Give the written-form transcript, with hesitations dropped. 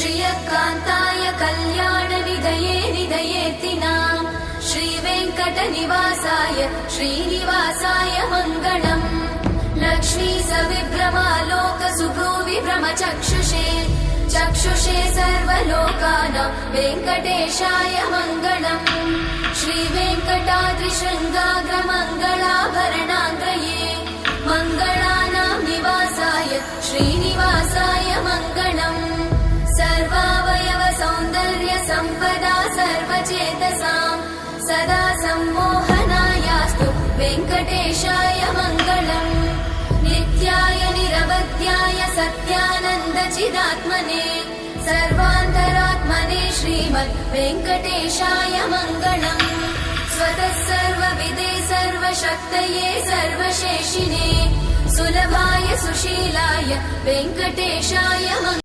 श्रियकान्ताय कल्याणनिधये निधयेऽर्तिनाम् श्रीवेङ्कटनिवासाय श्रीनिवासाय मङ्गलम् लक्ष्मी सविभ्रमालोक सुभ्रूविभ्रमचक्षुषे चक्षुषे सर्वलोकानां वेङ्कटेशाय मङ्गलम् श्रीवेङ्कटाद्रिशृङ्गाग्रमङ्गलाभरणाङ्गये मङ्गलानां निवासाय श्रीनिवासाय मङ्गलम् सर्वावयव सौन्दर्य सम्पदा सर्वचेतसां सदा सम्मोहनायास्तु वेङ्कटेशाय मङ्गलम् नित्याय निरवध्याय सत्यानन्दचिदात्मने सर्वान्तरात्मने श्रीमद् वेङ्कटेशाय मङ्गलम् स्वतः सर्वविदे सर्वशक्तये सर्वशेषिने सुलभाय सुशीलाय वेङ्कटेशाय मङ्गलम्।